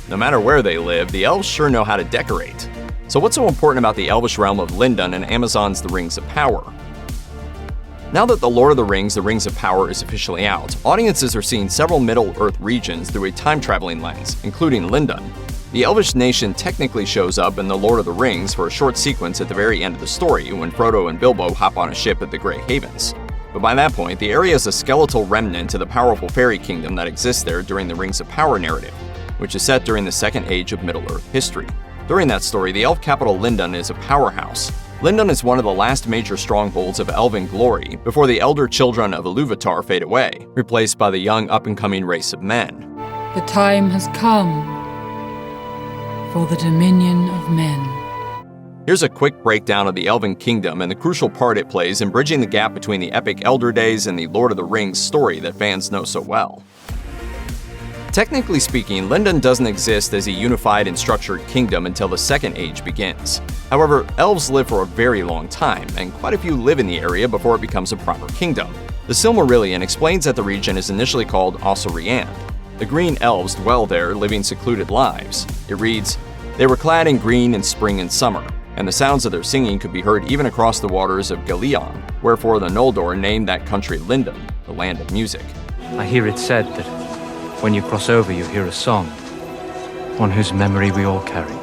No matter where they live, the elves sure know how to decorate. So what's so important about the elvish realm of Lindon and Amazon's The Rings of Power? Now that The Lord of the Rings of Power is officially out, audiences are seeing several Middle-earth regions through a time-traveling lens, including Lindon. The elvish nation technically shows up in The Lord of the Rings for a short sequence at the very end of the story when Frodo and Bilbo hop on a ship at the Grey Havens. But by that point, the area is a skeletal remnant of the powerful fairy kingdom that exists there during the Rings of Power narrative, which is set during the Second Age of Middle-earth history. During that story, the elf capital Lindon is a powerhouse. Lindon is one of the last major strongholds of elven glory before the elder children of Iluvatar fade away, replaced by the young up-and-coming race of men. The time has come for the dominion of men. Here's a quick breakdown of the Elven Kingdom and the crucial part it plays in bridging the gap between the epic Elder Days and the Lord of the Rings story that fans know so well. Technically speaking, Lindon doesn't exist as a unified and structured kingdom until the Second Age begins. However, elves live for a very long time, and quite a few live in the area before it becomes a proper kingdom. The Silmarillion explains that the region is initially called Osiriand. The green elves dwell there, living secluded lives. It reads, "They were clad in green in spring and summer, and the sounds of their singing could be heard even across the waters of Galeon, wherefore the Noldor named that country Lindon, the land of music." I hear it said that when you cross over, you hear a song, one whose memory we all carry.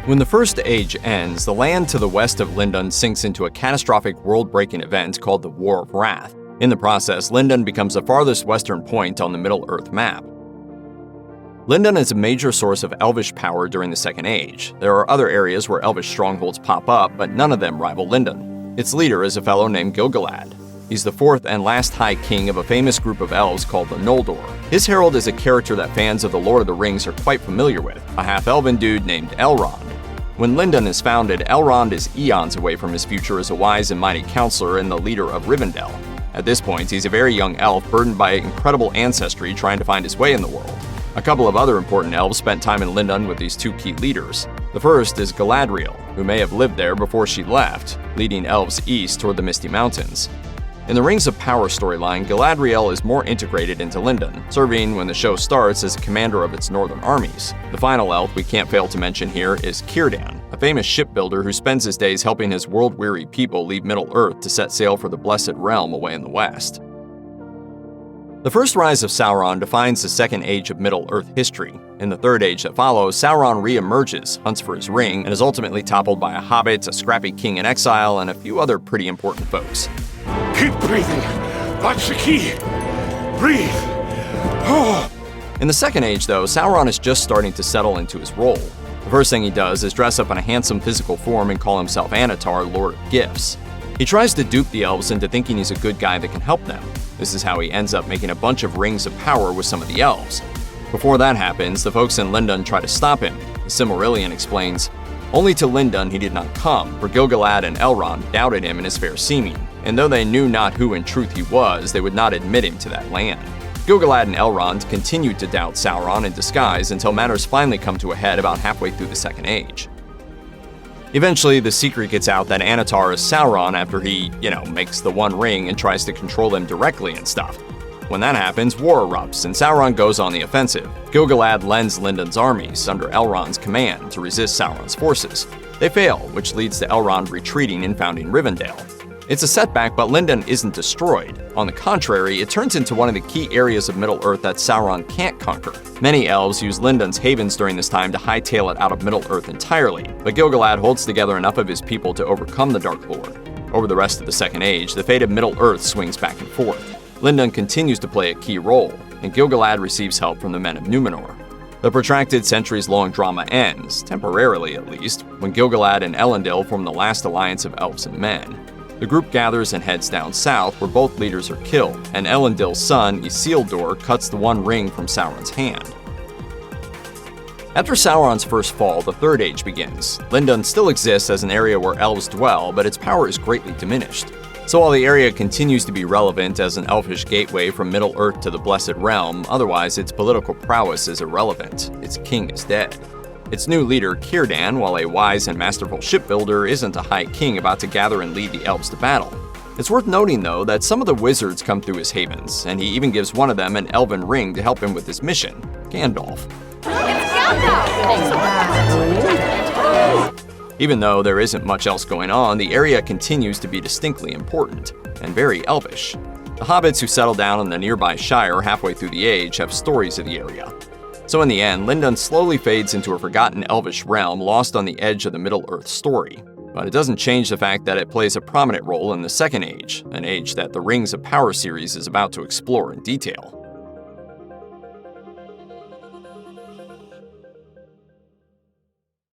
When the First Age ends, the land to the west of Lindon sinks into a catastrophic world-breaking event called the War of Wrath. In the process, Lindon becomes the farthest western point on the Middle-earth map. Lindon is a major source of elvish power during the Second Age. There are other areas where elvish strongholds pop up, but none of them rival Lindon. Its leader is a fellow named Gil-galad. He's the fourth and last High King of a famous group of elves called the Noldor. His herald is a character that fans of The Lord of the Rings are quite familiar with, a half-elven dude named Elrond. When Lindon is founded, Elrond is eons away from his future as a wise and mighty counselor and the leader of Rivendell. At this point, he's a very young elf burdened by incredible ancestry trying to find his way in the world. A couple of other important elves spent time in Lindon with these two key leaders. The first is Galadriel, who may have lived there before she left, leading elves east toward the Misty Mountains. In the Rings of Power storyline, Galadriel is more integrated into Lindon, serving when the show starts as a commander of its northern armies. The final elf we can't fail to mention here is Círdan, a famous shipbuilder who spends his days helping his world-weary people leave Middle-earth to set sail for the Blessed Realm away in the west. The first rise of Sauron defines the Second Age of Middle-earth history. In the Third Age that follows, Sauron re-emerges, hunts for his ring, and is ultimately toppled by a hobbit, a scrappy king in exile, and a few other pretty important folks. Keep breathing. That's the key. Breathe. Oh. In the Second Age, though, Sauron is just starting to settle into his role. The first thing he does is dress up in a handsome physical form and call himself Annatar, Lord of Gifts. He tries to dupe the elves into thinking he's a good guy that can help them. This is how he ends up making a bunch of rings of power with some of the elves. Before that happens, the folks in Lindon try to stop him. The Silmarillion explains, "Only to Lindon he did not come, for Gil-galad and Elrond doubted him in his fair seeming, and though they knew not who in truth he was, they would not admit him to that land." Gil-galad and Elrond continued to doubt Sauron in disguise until matters finally come to a head about halfway through the Second Age. Eventually, the secret gets out that Annatar is Sauron after he, makes the One Ring and tries to control them directly and stuff. When that happens, war erupts and Sauron goes on the offensive. Gil-galad lends Lindon's armies, under Elrond's command, to resist Sauron's forces. They fail, which leads to Elrond retreating and founding Rivendell. It's a setback, but Lindon isn't destroyed. On the contrary, it turns into one of the key areas of Middle-earth that Sauron can't conquer. Many elves use Lindon's havens during this time to hightail it out of Middle-earth entirely, but Gil-galad holds together enough of his people to overcome the Dark Lord. Over the rest of the Second Age, the fate of Middle-earth swings back and forth. Lindon continues to play a key role, and Gil-galad receives help from the men of Numenor. The protracted centuries-long drama ends, temporarily at least, when Gil-galad and Elendil form the last alliance of elves and men. The group gathers and heads down south, where both leaders are killed, and Elendil's son, Isildur, cuts the One Ring from Sauron's hand. After Sauron's first fall, the Third Age begins. Lindon still exists as an area where elves dwell, but its power is greatly diminished. So while the area continues to be relevant as an elfish gateway from Middle-earth to the Blessed Realm, otherwise its political prowess is irrelevant. Its king is dead. Its new leader, Círdan, while a wise and masterful shipbuilder, isn't a high king about to gather and lead the elves to battle. It's worth noting, though, that some of the wizards come through his havens, and he even gives one of them an elven ring to help him with his mission, Gandalf. Even though there isn't much else going on, the area continues to be distinctly important, and very elvish. The hobbits who settle down in the nearby Shire halfway through the age have stories of the area. So in the end, Lindon slowly fades into a forgotten elvish realm lost on the edge of the Middle-earth story. But it doesn't change the fact that it plays a prominent role in the Second Age, an age that the Rings of Power series is about to explore in detail.